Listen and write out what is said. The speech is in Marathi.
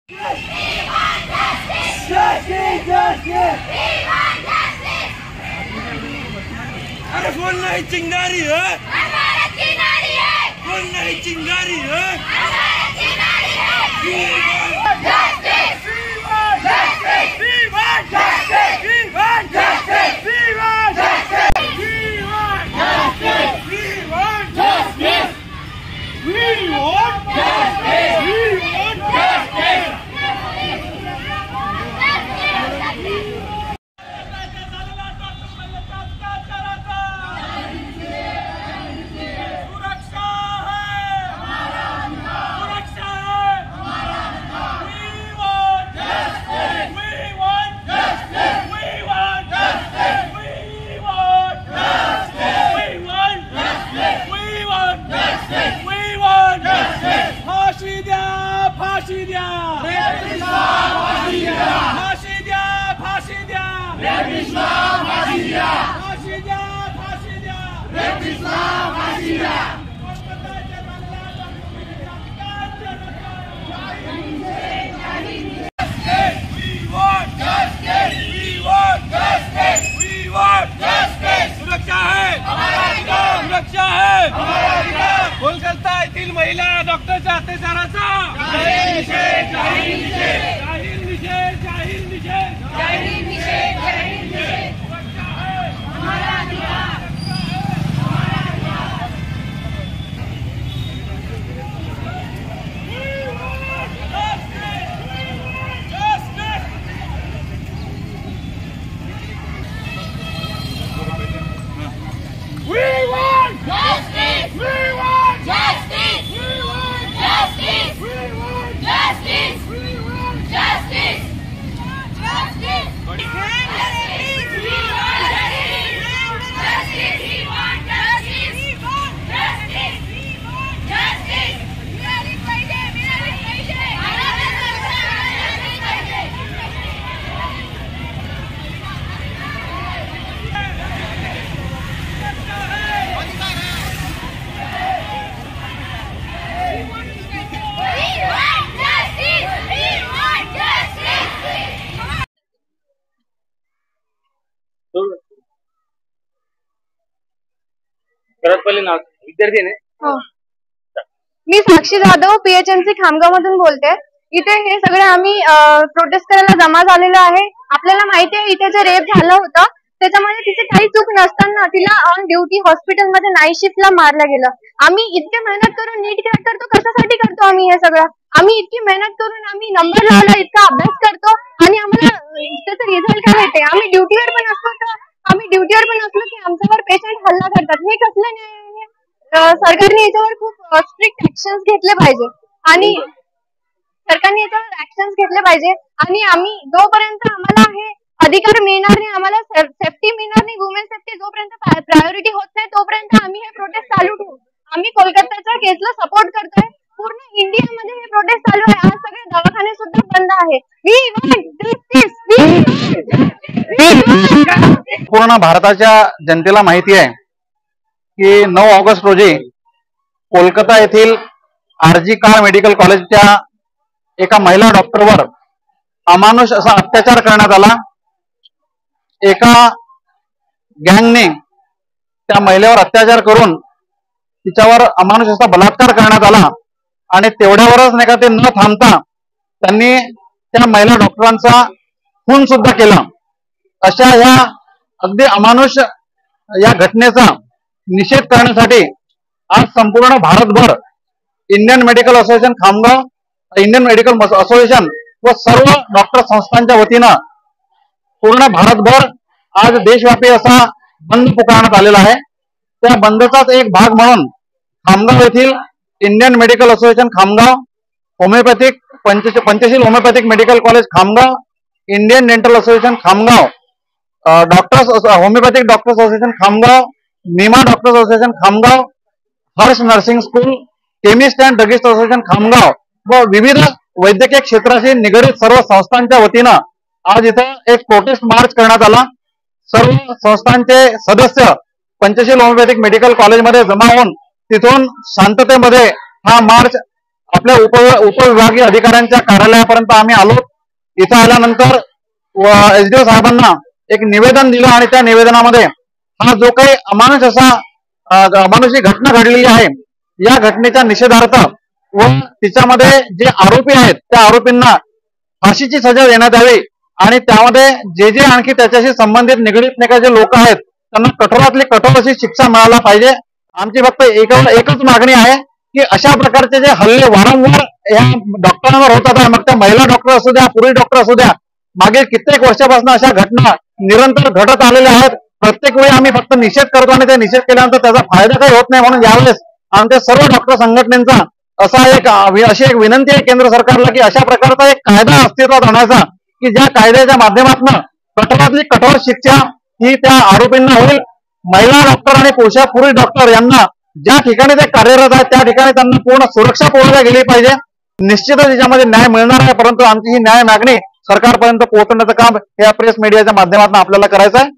अरे कौन नहीं चिंगारी है, कौन नहीं चिंगारी है, सुरक्षा है कोलकाता येथील महिला डॉक्टरच्या अत्याचाराचा जाहीर निषेध, जाहीर निषेध, जाहीर निषेध, जाहीर निषेध, जाहीर निषेध, जाहीर निषेध। सुरक्षा है हमारा अधिकार, हमारा अधिकार। We want justice! We want justice! We want justice! We want justice! We want justice! Justice! We want justice! We want justice! We want justice! We want justice! We want justice! मिळाली पाहिजे, मिळाली पाहिजे. विद्यार्थी ने मी साक्षी जाधव PHMC खामगाव मधून बोलते। इथे हे सगळे आम्ही प्रोटेस्ट करायला जमा झालेलो आहे। आपल्याला माहिती आहे इथे जे रेप झालं होतं त्याच्यामध्ये तिचे काही चूक नसताना तिला ऑन ड्युटी हॉस्पिटलमध्ये नाईट शिफ्टला मारलं गेलं। आम्ही इतके मेहनत करून नीट क्रॅक करतो, कशासाठी करतो आम्ही हे सगळं? आम्ही इतकी मेहनत करून आम्ही नंबर लावला, इतका अभ्यास करतो आणि आम्हाला त्याचा रिझल्ट काय भेटते? आम्ही ड्युटीवर पण असतो की आमच्यावर पेशंट हल्ला करतात, हे कसलं न्याय आहे? सरकारने याच्यावर खूप स्ट्रिक्ट ऍक्शन्स घेतले पाहिजे आणि आम्ही जोपर्यंत आम्हाला हे अधिकार मिळणार नाही, आम्हाला सेफ्टी मिळणार नाही, वुमेन सेफ्टी जोपर्यंत प्रायोरिटी होत नाही तोपर्यंत आम्ही हे प्रोटेस्ट चालू ठेवू। आम्ही कोलकाताच्या केसला सपोर्ट करतोय, पूर्ण इंडियामध्ये हे प्रोटेस्ट चालू आहे। आज सगळे दवाखाने सुद्धा बंद आहे। पूर्ण भारताच्या जनतेला माहिती आहे की 9 ऑगस्ट रोजी कोलकाता येथील RG कार मेडिकल कॉलेजच्या एका महिला डॉक्टरवर अमानुष असा अत्याचार करण्यात आला। एका गँगने त्या महिलेवर अत्याचार करून तिच्यावर अमानुष असा बलात्कार करण्यात आला आणि तेवढ्यावरच नाही का ते न थांबता त्यांनी त्या महिला डॉक्टरांचा खून सुद्धा केला। अशा या अगदी अमानुष या घटनेचा निषेध करण्यासाठी आज संपूर्ण भारतभर Indian medical association Khamgaon, Indian medical association व सर्व डॉक्टर संस्थांच्या वतीनं पूर्ण भारतभर आज देशव्यापी असा बंद पुकारण्यात आलेला आहे। त्या बंदचाच एक भाग म्हणून खामगाव येथील Indian medical association Khamgaon, homeopathic Panchsheel homeopathic medical college Khamgaon, Indian dental association Khamgaon, doctors homeopathic doctors association Khamgaon, NIMA doctors association Khamgaon, Harsh nursing school, chemist and druggist association Khamgaon व विविध वैद्यकीय क्षेत्राशी निगडित सर्व संस्थांच्या वतीनं आज इथं एक प्रोटेस्ट मार्च करण्यात आला। सर्व संस्थांचे सदस्य पंचशील होमिओपॅथिक मेडिकल कॉलेजमध्ये जमा होऊन तिथून शांततेमध्ये हा मार्च आपल्या उपविभागीय अधिकाऱ्यांच्या कार्यालयापर्यंत आम्ही आलो. इथं आल्यानंतर SDO साहेबांना एक निवेदन दिलं आणि त्या निवेदनामध्ये हा जो काही अमानुषी घटना घडलेली आहे या घटनेच्या निषेधार्थ व तिच्यामध्ये जे आरोपी आहेत त्या आरोपींना फाशीची सजा देण्यात यावी आणि त्यामध्ये जे आणखी त्याच्याशी संबंधित निगडीत जे लोक आहेत त्यांना कठोरातली कठोर अशी शिक्षा मिळायला पाहिजे. आमची फक्त एकच मागणी आहे की अशा प्रकारचे जे हल्ले वारंवार या डॉक्टरांवर होतात, मग त्या महिला डॉक्टर असू द्या, पुरुष डॉक्टर असू द्या, मागील कित्येक वर्षापासून अशा घटना निरंतर घडत आलेल्या आहेत. प्रत्येक वेळी आम्ही फक्त निषेध करतो आणि ते निषेध केल्यानंतर त्याचा फायदा काही होत नाही. म्हणून यावेळेस आमच्या सर्व डॉक्टर संघटनेचा अशी एक विनंती आहे केंद्र सरकारला की अशा प्रकारचा एक कायदा अस्तित्वात आणायचा की ज्या कायद्याच्या माध्यमातून कठोरातली कठोर शिक्षा ही त्या आरोपींना होईल. महिला डॉक्टर आणि पुरुष डॉक्टर यांना ज्या ठिकाणी ते कार्यरत आहेत त्या ठिकाणी त्यांना पूर्ण सुरक्षा पुरवली गेली पाहिजे. निश्चितच याच्यामध्ये न्याय मिळणार आहे, परंतु आमची ही न्याय मागणी सरकारपर्यंत पोहोचवण्याचं काम या प्रेस मीडियाच्या माध्यमातून आपल्याला करायचं आहे.